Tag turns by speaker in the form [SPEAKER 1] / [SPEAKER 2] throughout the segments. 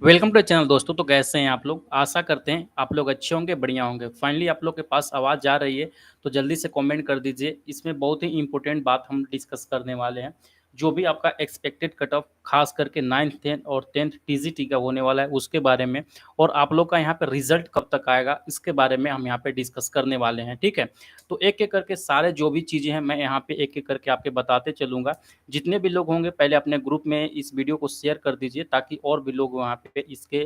[SPEAKER 1] Welcome to channel दोस्तों। तो कैसे हैं आप लोग? आशा करते हैं आप लोग अच्छे होंगे, बढ़िया होंगे। फाइनली आप लोग के पास आवाज़ जा रही है, तो जल्दी से कमेंट कर दीजिए। इसमें बहुत ही इम्पोर्टेंट बात हम डिस्कस करने वाले हैं। जो भी आपका एक्सपेक्टेड कट ऑफ खास करके 9th 10th और 10th टीजीटी का होने वाला है उसके बारे में, और आप लोग का यहाँ पे रिजल्ट कब तक आएगा इसके बारे में हम यहाँ पे डिस्कस करने वाले हैं। ठीक है, तो एक एक करके सारे जो भी चीज़ें हैं मैं यहाँ पे एक एक करके आपके बताते चलूँगा। जितने भी लोग होंगे पहले अपने ग्रुप में इस वीडियो को शेयर कर दीजिए ताकि और भी लोग वहाँ पे इसके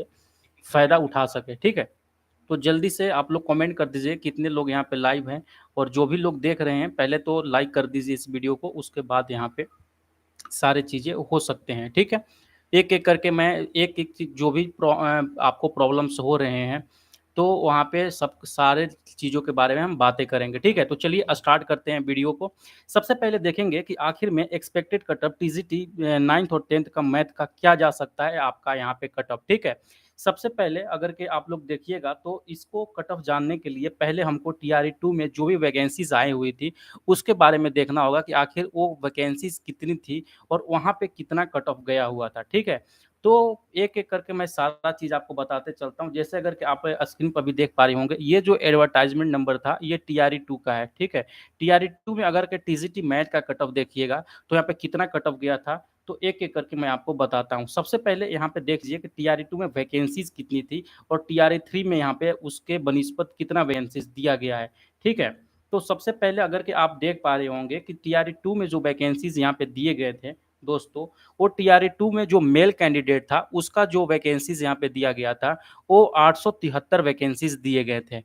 [SPEAKER 1] फ़ायदा उठा सकें। ठीक है? तो जल्दी से आप लोग कमेंट कर दीजिए कितने लोग यहाँ पे लाइव हैं, और जो भी लोग देख रहे हैं पहले तो लाइक कर दीजिए इस वीडियो को, उसके बाद यहाँ पे सारी चीज़ें हो सकते हैं। ठीक है? एक-एक करके मैं एक-एक चीज़ जो भी आपको प्रॉब्लम्स हो रहे हैं, तो वहाँ पे सब सारे चीज़ों के बारे में हम बातें करेंगे। ठीक है? तो चलिए स्टार्ट करते हैं वीडियो को। सबसे पहले देखेंगे कि आखिर में expected cut off TGT 9th और 10th का मैथ का क्या जा सकता है आपका यहाँ पे कट ऑफ। ठीक है? सबसे पहले अगर के आप लोग देखिएगा तो इसको कट ऑफ जानने के लिए पहले हमको टीआरई 2 में जो भी वैकेंसीज़ आई हुई थी, उसके बारे में देखना होगा कि आखिर वो वैकेंसीज़ कितनी थी और वहाँ पे कितना कट ऑफ गया हुआ था। ठीक है? तो एक-एक करके मैं सारा चीज़ आपको बताते चलता हूँ। जैसे अगर कि आप स्क्रीन पर भी देख पा रहे होंगे, ये जो एडवर्टाइज़मेंट नंबर था, ये टीआरई 2 का है। ठीक है? टीआरई 2 में अगर के टीजीटी मैथ का कट ऑफ देखिएगा, तो यहाँ पे कितना कट ऑफ गया था, तो एक-एक करके मैं आपको बताता हूँ। सबसे पहले यहाँ पे देख लीजिए कि टीआरई 2 में वैकेंसीज़ कितनी थी और टीआरई 3 में यहाँ पे उसके बनिस्बत कितना वैकेंसीज़ दिया गया है। ठीक है? तो सबसे पहले अगर कि आप देख पा रहे होंगे कि टीआरई 2 में जो वैकेंसीज़ यहाँ पे दिए गए थे दोस्तों, वो टीआरई 2 में जो मेल कैंडिडेट था, उसका जो वैकेंसीज़ यहाँ पे दिया गया था, वो 873 वैकेंसीज़ दिए गए थे।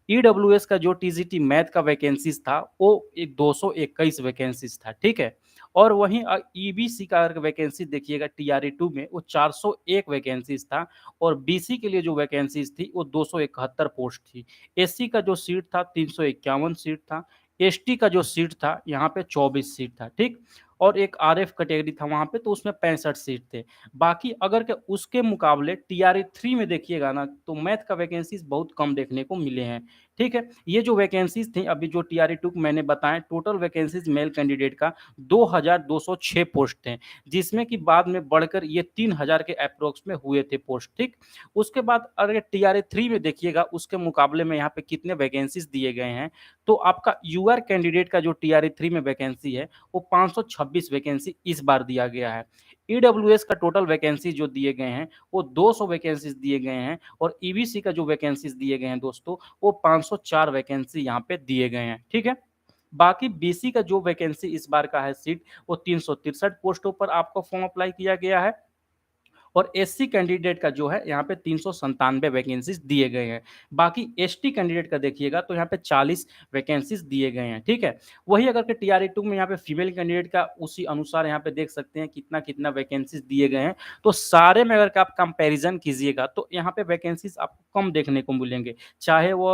[SPEAKER 1] ईडब्ल्यूएस का जो टीजीटी मैथ का वैकेंसीज़ था, वो 221 वैकेंसीज़ था। ठीक है? और वहीं ईबीसी का अगर वैकेंसी देखिएगा टीआरई 2 में, वो 401 वैकेंसीज़ था, और बीसी के लिए जो वैकेंसीज़ थी, वो 271 पोस्ट थी। एससी का जो सीट था 351 सीट था, एसटी का जो सीट था यहाँ पे 24 सीट था। ठीक? और एक आरएफ कैटेगरी था वहाँ पे, तो उसमें 65 सीट थे। बाकी अगर के उसके मुकाबले टीआरई 3 में देखिएगा ना, तो मैथ का वैकेंसीज़ बहुत कम देखने को मिले हैं। ठीक है? ये जो वैकेंसीज़ थी अभी जो टीआरई 2 मैंने बताएँ, टोटल वैकेंसीज़ मेल कैंडिडेट का 2206 पोस्ट थे, जिसमें कि बाद में बढ़कर ये 3000 के एप्रॉक्स में हुए थे पोस्ट। ठीक? उसके बाद अगर टीआरई 3 में देखिएगा, उसके मुकाबले में यहाँ पे कितने वैकेंसीज़ दिए गए हैं, तो आपका यूआर कैंडिडेट का जो टीआरई 3 में वैकेंसी है, वो 526 वैकेंसी इस बार दिया गया है। ईडब्ल्यूएस का टोटल वैकेंसी जो दिए गए हैं, वो 200 वैकेंसीज़ दिए गए हैं, और ईबीसी का जो वैकेंसीज़ दिए गए हैं दोस्तों, वो 504 वैकेंसी यहाँ पे दिए गए हैं। ठीक है? बाकी बीसी का जो वैकेंसी इस बार का है सीट, वो 363 पोस्टों पर आपको फॉर्म अप्लाई किया गया है, और एससी कैंडिडेट का जो है यहाँ पे 397 वैकेंसीज दिए गए हैं। बाकी एसटी कैंडिडेट का देखिएगा तो यहाँ पे 40 वैकेंसीज दिए गए हैं। ठीक है? वही अगर के टीआरई 2 में यहाँ पे फीमेल कैंडिडेट का उसी अनुसार यहाँ पे देख सकते हैं कितना-कितना वैकेंसीज दिए गए हैं। तो सारे में अगर के आप कंपैरिज़न कीजिएगा तो यहाँ पे वैकेंसीज आपको कम देखने को मिलेंगे। चाहे वो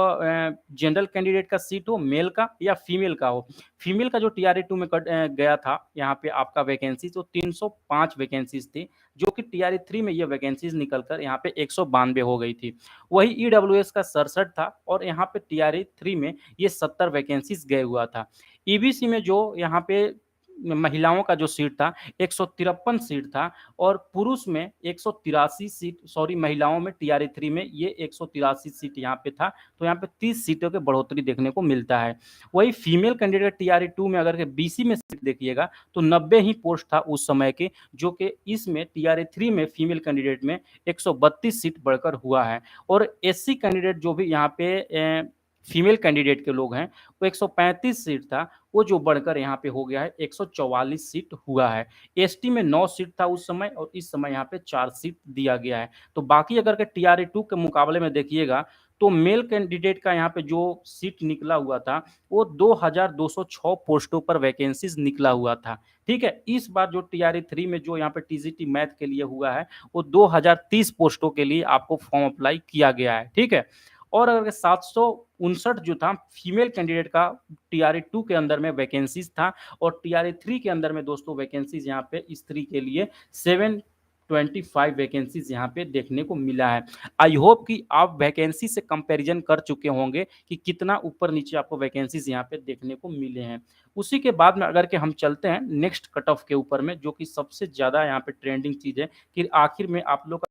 [SPEAKER 1] जनरल कैंडिडेट का सीट हो, मेल का या फीमेल का हो। फीमेल का जो टीआरई 2 में गया था यहाँ पे आपका वैकेंसी तो 305 वैकेंसीज थी, जो कि टीआरई 3 में ये वैकेंसीज निकलकर यहाँ पे 192 हो गई थी। वही ईडब्ल्यूएस का 67 था, और यहाँ पे टीआरई 3 में ये 70 वैकेंसीज गए हुआ था। ईबीसी में जो यहाँ पे महिलाओं का जो सीट था 153 सीट था, और पुरुष में 183 सीट, सॉरी महिलाओं में टीआरई 3 में ये 183 सीट यहाँ पे था, तो यहाँ पे 30 सीटों की बढ़ोतरी देखने को मिलता है। वही फीमेल कैंडिडेट टीआरई 2 में अगर के बीसी में सीट देखिएगा तो 90 ही पोस्ट था उस समय के, जो कि इसमें टीआरई 3 में फीमेल कैंडिडेट में 132 सीट बढ़कर हुआ है, और एससी कैंडिडेट जो भी यहाँ पे फीमेल कैंडिडेट के लोग हैं, वो 135 सीट था, वो जो बढ़कर यहाँ पे हो गया है 144 सीट हुआ है। एसटी में 9 सीट था उस समय, और इस समय यहाँ पे 4 सीट दिया गया है। तो बाकी अगर के टीआरई 2 के मुकाबले में देखिएगा तो मेल कैंडिडेट का यहाँ पे जो सीट निकला हुआ था, वो 2206 पोस्टों पर वैकेंसीज निकला हुआ था। ठीक है? इस बार जो टीआरई 3 में जो यहाँ पे टीजीटी मैथ के लिए हुआ है, वो 2030 पोस्टों के लिए आपको फॉर्म अप्लाई किया गया है। ठीक है? और अगर 759 जो था फीमेल कैंडिडेट का टीआरई 2 के अंदर में वैकेंसीज था, और टीआरई 3 के अंदर में दोस्तों वैकेंसीज यहाँ पे स्त्री के लिए 725 वैकेंसीज यहाँ पे देखने को मिला है। आई होप कि आप वैकेंसी से कंपैरिजन कर चुके होंगे कि कितना ऊपर नीचे आपको वैकेंसीज यहाँ पे देखने को मिले हैं। उसी के बाद में अगर के हम चलते हैं नेक्स्ट कट ऑफ के ऊपर में, जो कि सबसे ज़्यादा यहाँ पे ट्रेंडिंग चीज़ है कि आखिर में आप लोग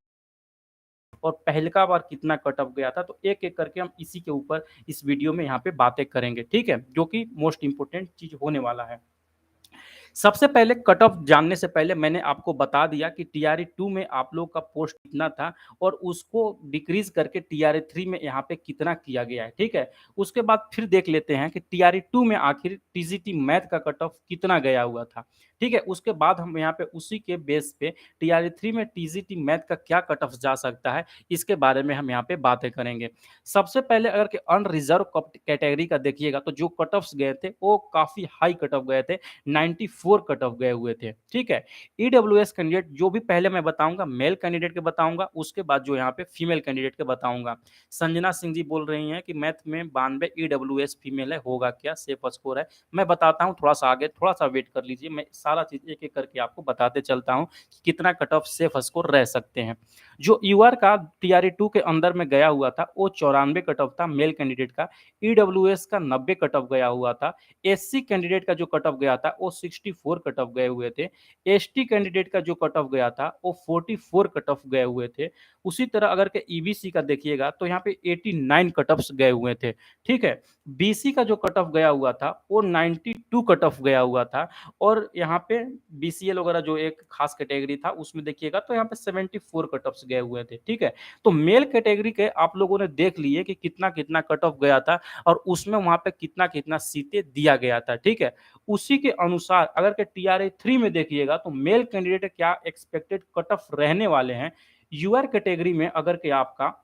[SPEAKER 1] और पहलका बार कितना कट ऑफ गया था, तो एक-एक करके हम इसी के ऊपर इस वीडियो में यहाँ पे बातें करेंगे, ठीक है? जो कि मोस्ट इम्पोर्टेंट चीज़ होने वाला है। सबसे पहले कट ऑफ जानने से पहले मैंने आपको बता दिया कि टीआरई 2 में आप लोग का पोस्ट कितना था और उसको डिक्रीज़ करके टीआरई 3 में यहाँ पे कितना किया गया है, ठीक है? उसके बाद फिर देख लेते हैं कि टीआरई 2 में आखिर टीजीटी मैथ का कट ऑफ कितना गया हुआ था, ठीक है? उसके बाद हम यहाँ पे उसी के बेस पे टीआरई 3 में टीजीटी मैथ का क्या कट ऑफ जा सकता है, इसके बारे में हम यहाँ पे बातें करेंगे। सबसे पहले अगर कि अनरिज़र्व कैटेगरी का देखिएगा तो जो कट ऑफ्स गए थे, वो काफ़ी हाई कट ऑफ गए थे। 94 कट ऑफ गए हुए थे, ठीक है? ईडब्ल्यूएस कैंडिडेट जो भी पहले मैं बताऊँगा मेल कैंडिडेट के बताऊँगा, उसके बाद जो यहाँ पे फीमेल कैंडिडेट के बताऊँगा। संजना सिंह जी बोल रही हैं कि मैथ में 92 ईडब्ल्यूएस फीमेल है, होगा क्या? सेफ स्कोर है। मैं बताता हूँ थोड़ा-सा आगे, थोड़ा-सा वेट कर लीजिए, मैं सारा चीज़ एक-एक करके आपको बताते चलता हूँ कि कितना कट ऑफ सेफ स्कोर रह सकते हैं। जो यूआर का टीआरई 2 के अंदर में गया हुआ था, वो 94 कट ऑफ था मेल कैंडिडेट का, ईडब्ल्यूएस का 90 कट ऑफ गया हुआ था, एससी कैंडिडेट का जो कट ऑफ गया था वो 64 कट ऑफ गए हुए थे। एसटी कैंडिडेट का जो कट ऑफ गया था वो 44 कट ऑफ गए हुए थे। उसी तरह अगर के ईबीसी का देखिएगा तो यहाँ पे 89 कट ऑफ्स गए हुए थे, ठीक है? बीसी का जो कट ऑफ गया हुआ था वो 92 कट ऑफ गया हुआ था और यहाँ पे बीसीएल वगैरह जो एक खास कैटेगरी था उसमें देखिएगा तो यहाँ पे 74 कट ऑफ्स गए हुए थे, ठीक है? तो मेल कैटेगरी के आप लोगों ने देख लिए कि कितना-कितना कट ऑफ गया था और उसमें वहाँ पे कितना-कितना सीटें दिया गया था, ठीक है? उसी के अनुसार अगर के टीआरई 3 में देखिएगा तो मेल कैंडिडेट क्या एक्सपेक्टेड कट ऑफ रहने वाले हैं। यूआर कैटेगरी में अगर के आपका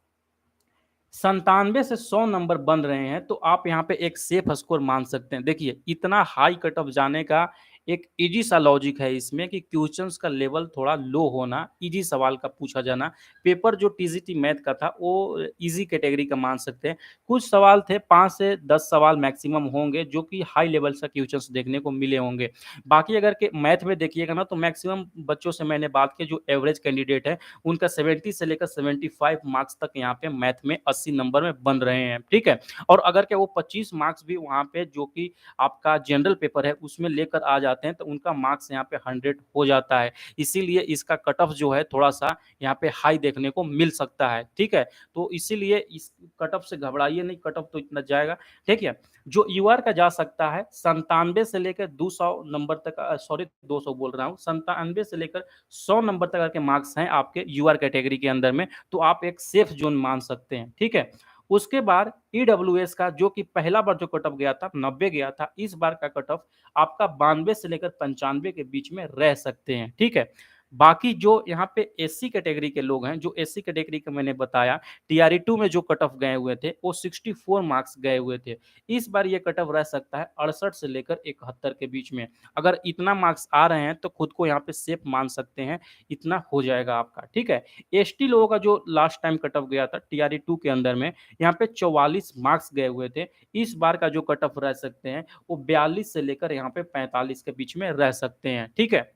[SPEAKER 1] 97 से 100 नंबर बन रहे हैं, तो आप यहाँ पे एक सेफ स्कोर मान सकते हैं। देखिए, इतना हाई कट ऑफ जाने का एक ईज़ी सा लॉजिक है इसमें कि क्वेश्चंस का लेवल थोड़ा लो होना, ईज़ी सवाल का पूछा जाना। पेपर जो टीजीटी मैथ का था, वो ईज़ी कैटेगरी का मान सकते हैं। कुछ सवाल थे 5 से 10 सवाल मैक्सिमम होंगे, जो कि हाई लेवल से क्वेश्चंस देखने को मिले होंगे। बाकी अगर के मैथ में देखिएगा ना, तो मैक्सिमम बच्चों से मैंने बात की, जो एवरेज कैंडिडेट है, उनका 70 से लेकर 75 मार्क्स तक यहाँ पे मैथ में 80 नंबर में बन रहे हैं, ठीक है? और अगर क्या वो 25 मार्क्स भी वहाँ पे जो कि आपका जनरल पेपर है उसमें लेकर आ जाते हैं तो उनका मार्क्स यहाँ पे 100 हो जाता है। इसीलिए इसका कट ऑफ जो है थोड़ा-सा यहाँ पे हाई देखने को मिल सकता है, ठीक है? तो इसीलिए इस कट ऑफ से घबराइए नहीं, कट ऑफ तो इतना जाएगा, ठीक है? जो यूआर का जा सकता है 97 से लेकर 200 नंबर तक, सॉरी 200 बोल रहा हूँ, 97 से लेकर 100 नंबर तक अगर के मार्क्स हैं आपके यूआर कैटेगरी के अंदर में, तो आप एक सेफ ज़ोन मान सकते हैं, ठीक है? उसके बाद ईडब्ल्यूएस का जो कि पहला बार जो कट ऑफ गया था 90 गया था, इस बार का कट ऑफ आपका 92 से लेकर 95 के बीच में रह सकते हैं, ठीक है? बाकी जो यहाँ पे एससी कैटेगरी के लोग हैं, जो एससी कैटेगरी का मैंने बताया, टीआरई 2 में जो कट ऑफ गए हुए थे, वो 64 मार्क्स गए हुए थे। इस बार ये कट ऑफ रह सकता है 68 से लेकर 71 के बीच में। अगर इतना मार्क्स आ रहे हैं तो खुद को यहाँ पे सेफ मान सकते हैं, इतना हो जाएगा आपका, ठीक है? एसटी लोगों का जो लास्ट टाइम कट ऑफ गया था टीआरई 2 के अंदर में, यहाँ पे 44 मार्क्स गए हुए थे। इस बार का जो कट ऑफ रह सकते हैं, वो 42 से लेकर यहाँ पे 45 के बीच में रह सकते हैं, ठीक है?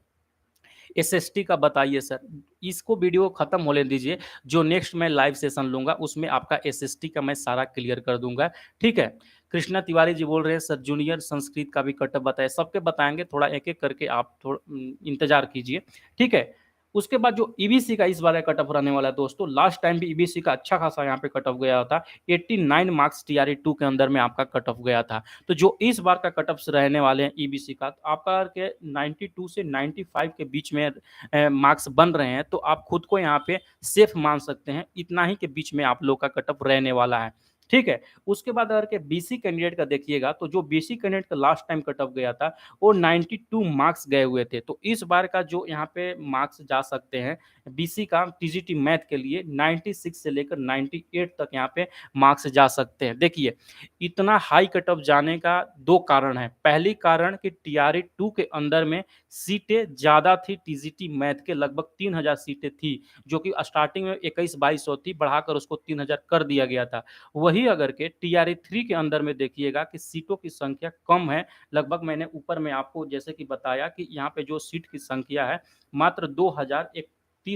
[SPEAKER 1] एसएसटी का बताइए सर, इसको वीडियो खत्म होने दीजिए, जो नेक्स्ट मैं लाइव सेशन लूँगा उसमें आपका एसएसटी का मैं सारा क्लियर कर दूँगा, ठीक है? कृष्णा तिवारी जी बोल रहे हैं सर जूनियर संस्कृत का भी कट ऑफ बताएँ, सबके बताएँगे, थोड़ा एक-एक करके आप इंतज़ार कीजिए, ठीक है? उसके बाद जो ईबीसी का इस बार का कट ऑफ रहने वाला है दोस्तों, लास्ट टाइम भी ईबीसी का अच्छा खासा यहाँ पे कट ऑफ गया था, 89 मार्क्स टीआरई 2 के अंदर में आपका कट ऑफ गया था। तो जो इस बार का कट ऑफ्स रहने वाले हैं ईबीसी का, तो आपका के 92 से 95 के बीच में मार्क्स बन रहे हैं, तो आप खुद को यहाँ पे सेफ मान सकते हैं, इतना ही के बीच में आप लोग का कट ऑफ रहने वाला है, ठीक है? उसके बाद अगर के बीसी कैंडिडेट का देखिएगा, तो जो बीसी कैंडिडेट का लास्ट टाइम कट ऑफ गया था, वो 92 मार्क्स गए हुए थे। तो इस बार का जो यहाँ पे मार्क्स जा सकते हैं, बीसी का टीजीटी मैथ के लिए 96 से लेकर 98 तक यहाँ पे मार्क्स जा सकते हैं। देखिए, इतना हाई कट ऑफ जाने का 2 कारण है। पहली कारण कि टीआरई 2 के अंदर में सीटें ज़्यादा थी टीजीटी मैथ के, लगभग 3000 सीटें थी, जो कि स्टार्टिंग में 21-2200 थी, बढ़ाकर उसको 3000 कर दिया गया था। वहीं अगर के टीआरई 3 के अंदर में देखिएगा कि सीटों की संख्या कम है, लगभग मैंने ऊपर में आपको जैसे कि बताया कि यहाँ पे जो सीट की संख्या है, मात्र 2031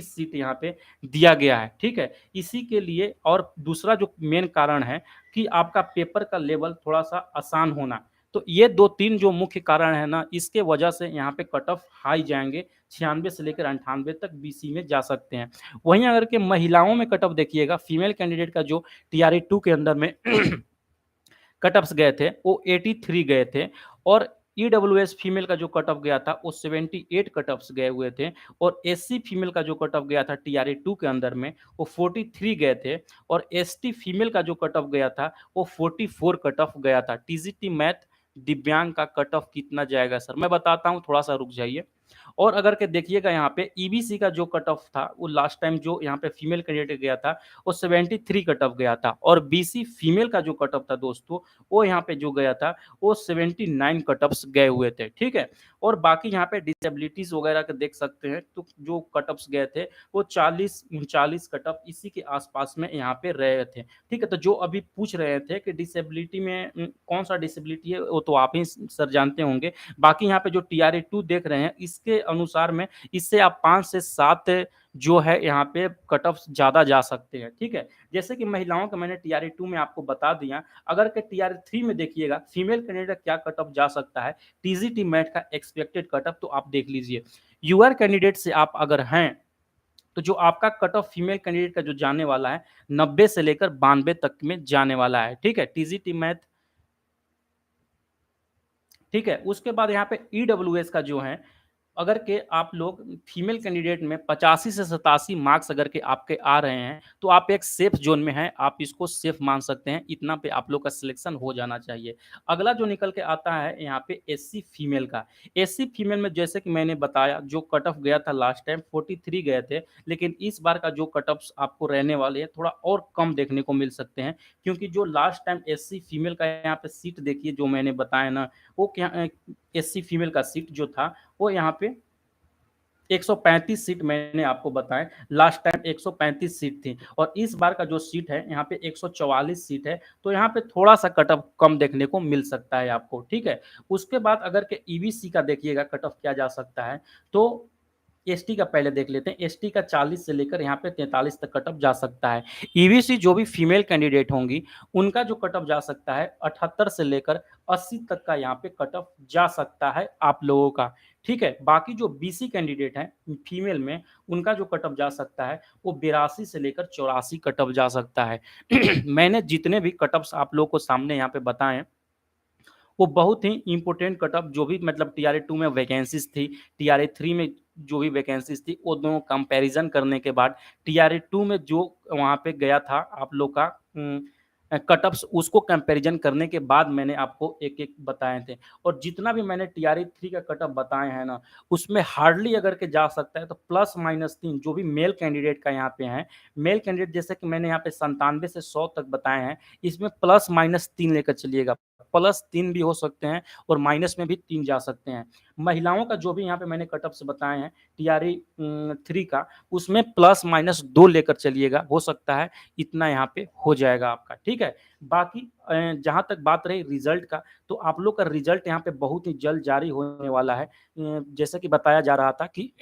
[SPEAKER 1] सीट यहाँ पे दिया गया है, ठीक है? इसी के लिए और दूसरा जो मेन कारण है कि आपका पेपर का लेवल थोड़ा-सा आसान होना। तो ये 2-3 जो मुख्य कारण है ना, इसके वजह से यहाँ पे कट ऑफ हाई जाएँगे, 96 से लेकर 98 तक बीसी में जा सकते हैं। वहीं अगर के महिलाओं में कट ऑफ देखिएगा, फीमेल कैंडिडेट का जो टीआरई 2 के अंदर में कट ऑफ्स गए थे, वो 83 गए थे और ईडब्ल्यूएस फीमेल का जो कट ऑफ गया था, वो 78 कट ऑफ्स गए हुए थे और एससी फीमेल का जो कट ऑफ गया था टीआरई 2 के अंदर में, वो 43 गए थे और एसटी फीमेल का जो कट ऑफ गया था, वो 44 कट ऑफ गया था। टीजीटी मैथ दिव्यांग का कट ऑफ कितना जाएगा सर? मैं बताता हूँ, थोड़ा-सा रुक जाइए। और अगर के देखिएगा यहाँ पे ईबीसी का जो कट ऑफ था, वो लास्ट टाइम जो यहाँ पे फीमेल कैंडिडेट गया था, वो 73 कट ऑफ गया था और बीसी फीमेल का जो कट ऑफ था दोस्तों, वो यहाँ पे जो गया था, वो 79 कट ऑफ्स गए हुए थे, ठीक है? और बाकी यहाँ पे डिसेबिलिटीज़ वगैरह के देख सकते हैं, तो जो कट ऑफ्स गए थे, वो 40-39 कट ऑफ इसी के आस-पास में यहाँ पे रहे थे, ठीक है? तो जो अभी पूछ रहे थे कि डिसेबिलिटी में कौन-सा डिसेबिलिटी है, वो तो आप ही सर जानते होंगे। बाकी यहाँ पे जो टीआरए 2 देख रहे हैं, इसके अनुसार में इससे आप 5 से 7 जो है यहाँ पे कट ऑफ ज़्यादा जा सकते हैं, ठीक है? जैसे कि महिलाओं का मैंने टीआरए 2 में आपको बता दिया, अगर के टीआरए 3 में देखिएगा, फीमेल कैंडिडेट क्या कट ऑफ जा सकता है, टीजीटी मैट का एक्सपेक्टेड कट ऑफ तो आप देख लीजिए। यूआर कैंडिडेट से आप अगर हैं, तो जो आपका कट ऑफ फीमेल कैंडिडेट का जो जाने वाला है, 90 से लेकर 92 तक में जाने वाला है, ठीक है? टीजीटी मैथ ठीक है? उसके बाद यहाँ पे ईडब्ल्यूएस का जो है, अगर के आप लोग फीमेल कैंडिडेट में 85 से 87 मार्क्स अगर के आपके आ रहे हैं, तो आप एक सेफ ज़ोन में हैं, आप इसको सेफ मान सकते हैं, इतना पे आप लोग का सिलेक्शन हो जाना चाहिए। अगला जो निकल के आता है यहाँ पे एससी फीमेल का। एससी फीमेल में जैसे कि मैंने बताया, जो कट ऑफ गया था लास्ट टाइम 43 गए थे, लेकिन इस बार का जो कट ऑफ्स आपको रहने वाले हैं, थोड़ा और कम देखने को मिल सकते हैं, क्योंकि जो लास्ट टाइम एससी फीमेल का यहाँ पे सीट देखिए जो मैंने बताया ना, वो क्या एससी फीमेल का सीट जो था, वो यहाँ पे 135 सीट मैंने आपको बताएँ, लास्ट टाइम 135 सीट थी और इस बार का जो सीट है यहाँ पे 144 सीट है, तो यहाँ पे थोड़ा-सा कट ऑफ कम देखने को मिल सकता है आपको, ठीक है? उसके बाद अगर के ईबीसी का देखिएगा कट ऑफ क्या जा सकता है, तो एसटी का पहले देख लेते हैं, एसटी का 40 से लेकर यहाँ पे 43 तक कट ऑफ जा सकता है। ईबीसी जो भी फीमेल कैंडिडेट होंगी, उनका जो कट ऑफ जा सकता है 78 से लेकर 80 तक का यहाँ पे कट ऑफ जा सकता है आप लोगों का, ठीक है? बाकी जो बीसी कैंडिडेट हैं फीमेल में, उनका जो कट ऑफ जा सकता है, वो 82 से लेकर 84 कट ऑफ जा सकता है। मैंने जितने भी कट ऑफ्स आप लोगों को सामने यहाँ पे बताएँ, वो बहुत ही इम्पोर्टेंट कट ऑफ जो भी मतलब टीआरए 2 में वैकेंसीज़ थी, टीआरए 3 में जो भी वैकेंसीज़ थी, वो दोनों कंपैरिज़न करने के बाद टीआरए 2 में जो वहाँ पे गया था आप लोग का कट ऑफ्स उसको कंपैरिज़न करने के बाद मैंने आपको एक-एक बताए थे और जितना भी मैंने टीआरए 3 का कट ऑफ बताए हैं ना, उसमें हार्डली अगर के जा सकता है तो +-3 जो भी मेल कैंडिडेट का यहाँ पे हैं, मेल कैंडिडेट जैसे कि मैंने यहाँ पे 97 से 100 तक बताए हैं, इसमें +-3 लेकर चलिएगा। +3 भी हो सकते हैं और माइनस में भी 3 जा सकते हैं। महिलाओं का जो भी यहाँ पे मैंने कट ऑफ्स बताए हैं टीआरई 3 का, उसमें +-2 लेकर चलिएगा, हो सकता है इतना यहाँ पे हो जाएगा आपका, ठीक है? बाकी जहाँ तक बात रही रिज़ल्ट का, तो आप लोग का रिज़ल्ट यहाँ पे बहुत ही जल्द जारी होने वाला है। जैसा कि बताया जा रहा था कि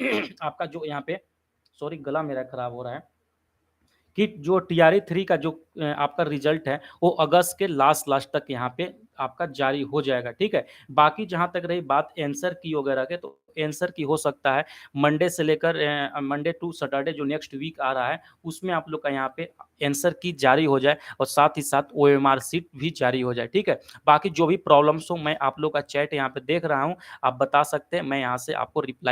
[SPEAKER 1] आपका जो यहाँ पे सॉरी गला मेरा खराब हो रहा है। कि जो टीआरई 3 का जो आपका रिज़ल्ट है, वो अगस्त के लास्ट तक यहाँ पे आपका जारी हो जाएगा, ठीक है? बाकी जहाँ तक रही बात आंसर की वगैरह के, तो आंसर की हो सकता है मंडे से लेकर मंडे टू सैटरडे जो नेक्स्ट वीक आ रहा है, उसमें आप लोग का यहाँ पे आंसर की जारी हो जाए और साथ ही साथ ओएमआर शीट भी जारी हो जाए, ठीक है? बाकी जो भी प्रॉब्लम्स हो, मैं आप लोग का चैट यहाँ पे देख रहा हूँ, आप बता सकते हैं, मैं यहाँ से आपको रिप्लाई